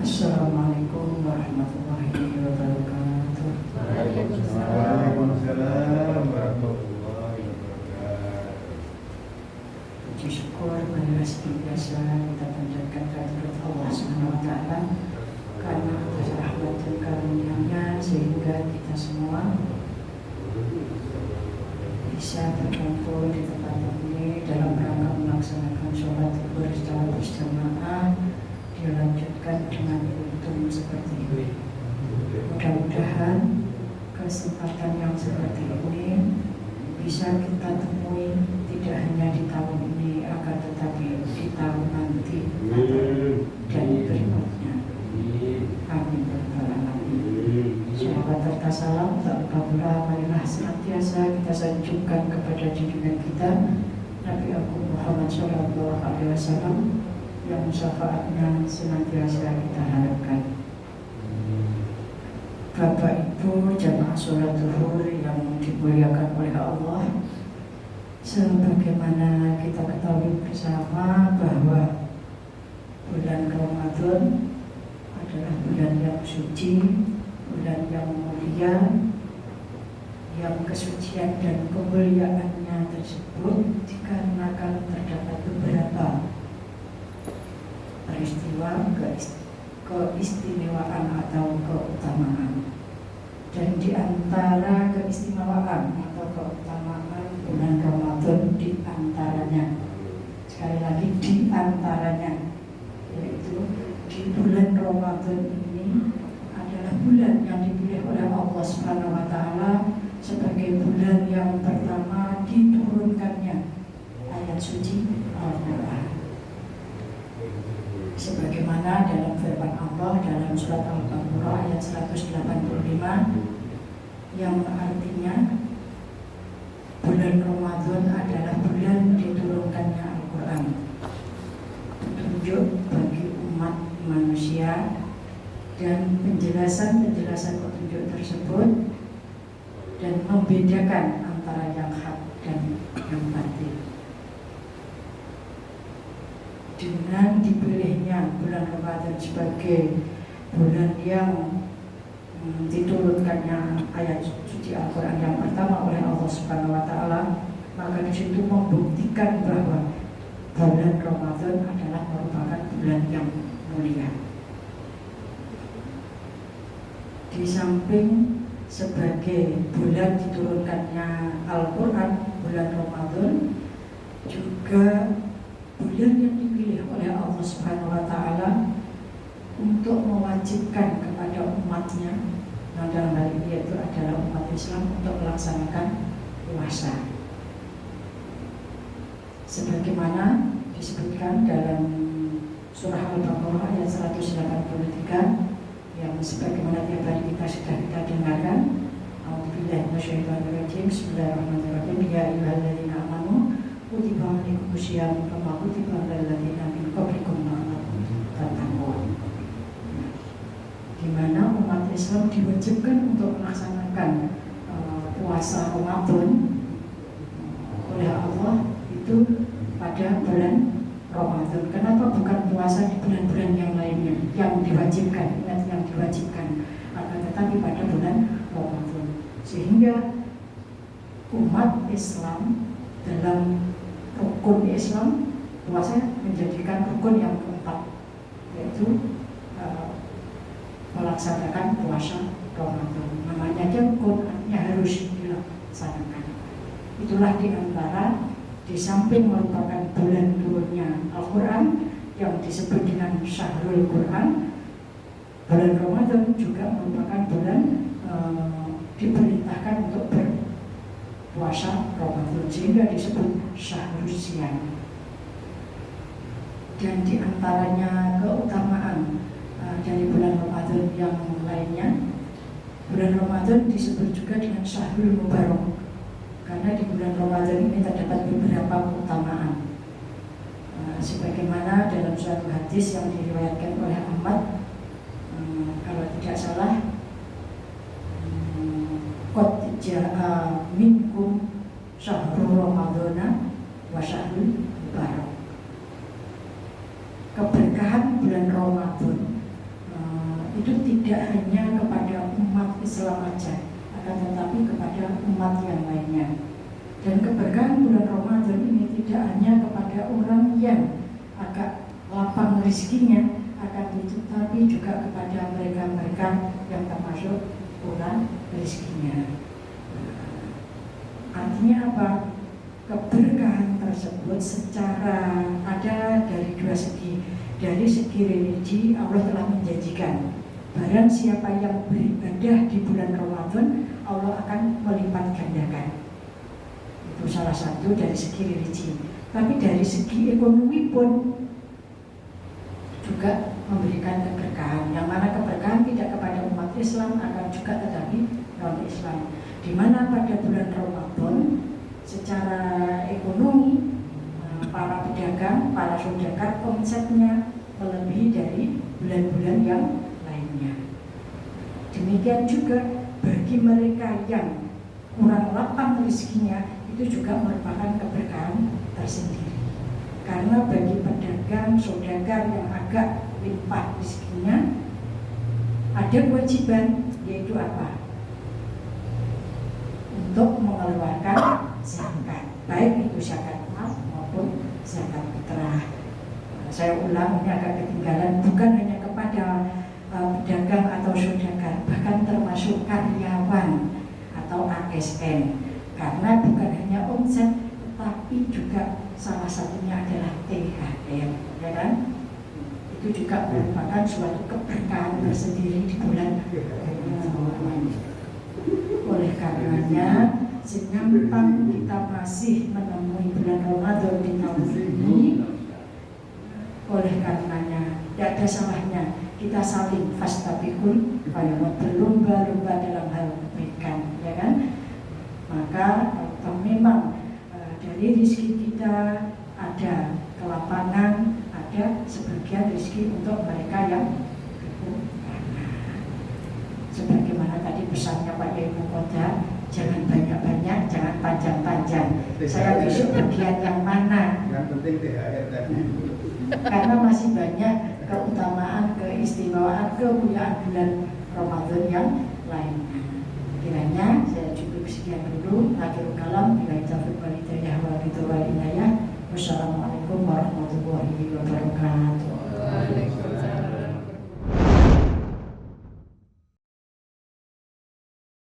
Assalamualaikum warahmatullahi wabarakatuh. Waalaikumsalam warahmatullahi wabarakatuh. Puji syukur marilah senantiasa kita panjatkan kehadirat Allah Subhanahu wa taala karena atas rahmat dan karunia-Nya sehingga kita semua bisa berkumpul di tempat ini dalam rangka melaksanakan sholat zuhur secara berjamaah, dilanjutkan dengan untung seperti ini. Mudah-mudahan kesempatan yang seperti ini bisa kita temui tidak hanya di tahun ini, akan tetapi di tahun nanti dan berikutnya. Amin ya rabbal alamin. Shalawat serta salam tak lupa pula marilah senantiasa kita sanjungkan kepada junjungan kita Nabi Agung Muhammad Shallallahu Alaihi Wasallam yang syafaatnya senantiasa kita harapkan. Bapak Ibu jamaah sholat zuhur yang dimuliakan oleh Allah, sebagaimana kita ketahui bersama bahwa bulan Ramadan adalah bulan yang suci, bulan yang mulia, yang kesucian dan kemuliaannya tersebut dikarenakan terdapat beberapa peristiwa keistimewaan atau keutamaan. Dan di antara keistimewaan atau keutamaan bulan Ramadan di antaranya, sekali lagi di antaranya, yaitu di bulan Ramadan ini adalah bulan yang dipilih oleh Allah Subhanahu wa taala sebagai bulan yang pertama diturunkannya ayat suci Al-Qur'an. Sebagaimana dalam firman Allah dalam surat Al-Baqarah ayat 185 yang artinya bulan Ramadan adalah bulan diturunkannya Al-Quran, petunjuk bagi umat manusia dan penjelasan-penjelasan petunjuk tersebut dan membedakan antara yang hak dan yang batil. Dengan dipilihnya bulan Ramadan sebagai bulan yang diturunkannya ayat suci Al-Quran yang pertama oleh Allah Subhanahu wa taala, maka di situ membuktikan bahwa bulan Ramadan adalah merupakan bulan yang mulia. Di samping sebagai bulan diturunkannya Al-Quran, bulan Ramadan juga bulan yang dipilih oleh Allah Subhanahu wa taala untuk mewajibkan kepada umatnya, nah dalam hal ini yaitu adalah umat Islam, untuk melaksanakan puasa. Sebagaimana disebutkan dalam surah Al-Baqarah ayat 183 yang sebagaimana tiap hari kita dengarkan. A'udzubillahi minasyaitonirrajim. Bismillahirrahmanirrahim. Ya ayyuhalladzina amanu kutiba alaikumus syiyam kama kutiba alal ladzina min qablikum la'allakum tattaqun. Di mana umat Islam diwajibkan untuk melaksanakan puasa Ramadan oleh Allah itu pada bulan Ramadan. Kenapa bukan puasa di bulan-bulan yang lainnya yang diwajibkan, yang diwajibkan, akan tetapi pada bulan Ramadan, sehingga umat Islam dalam rukun Islam puasa menjadikan rukun yang keempat, yaitu melaksanakan puasa Ramadan. Namanya aja rukun, artinya harus dilaksanakan. Itulah di antara, di samping merupakan bulan turunnya Al-Quran yang disebut dengan Syahrul Quran, bulan Ramadan juga merupakan bulan diperintahkan untuk berpuasa Ramadan, sehingga disebut Syahrul Syiyam. Dan di antaranya keutamaan dari bulan Ramadan yang lainnya, bulan Ramadan disebut juga dengan Syahrul Mubarak karena di bulan Ramadan ini terdapat beberapa keutamaan. Sebagaimana dalam suatu hadis yang diriwayatkan oleh Ahmad, kalau tidak salah, qad jaa minkum syahrul ramadhana wa syahrul mubarak. Keberkahan bulan Ramadan itu tidak hanya kepada umat Islam saja, akan tetapi kepada umat yang lainnya. Dan keberkahan bulan Ramadan ini tidak hanya kepada orang yang agak lapang rezekinya, akan tetapi juga kepada mereka-mereka yang termasuk kurang rezekinya. Artinya apa? Keberkahan tersebut secara ada dari dua segi. Dari segi religi, Allah telah menjanjikan barang siapa yang beribadah di bulan Ramadan, Allah akan melipat gandakan. Itu salah satu dari segi religi. Tapi dari segi ekonomi pun juga memberikan keberkahan, yang mana keberkahan tidak kepada umat Islam, akan juga tetapi non-Islam, di mana pada bulan Ramadan secara ekonomi para pedagang, para saudagar omsetnya melebihi dari bulan-bulan yang lainnya. Demikian juga bagi mereka yang kurang lapang rezekinya, itu juga merupakan keberkahan tersendiri. Karena bagi pedagang, saudagar yang agak limpah rezekinya, ada kewajiban, yaitu apa? Untuk mengeluarkan zakat, baik itu zakat mal maupun zakat fitrah. Saya ulang, ini agak ketinggalan, bukan hanya kepada pedagang atau saudagar, bahkan termasuk karyawan atau ASN. Karena bukan hanya omset, tetapi juga salah satunya adalah THR, ya kan? Itu juga merupakan suatu keberkahan tersendiri di bulan Ramadan. Oleh karenanya, senyampang kita masih menemui bulan Ramadan di tahun ini, oleh karenanya tidak ada salahnya kita saling fastabikul khairat, berlomba-lomba dalam hal kebaikan, ya kan? Maka kalau memang dari rezeki kita ada kelapangan, ada sebagian rezeki untuk mereka yang kekurangan. Sebagaimana tadi pesannya Pak Yai Mukoda, jangan banyak-banyak, jangan panjang-panjang. Saya besok bagian yang mana? Yang penting THR tadi. Karena masih banyak keutamaan, keistimewaan, kemuliaan bulan Ramadan yang lainnya. Kiranya saya cukup sekian dulu. Akhirul kalam, bila taufiq wal hidayah wal inayah. Wassalamualaikum warahmatullahi wabarakatuh.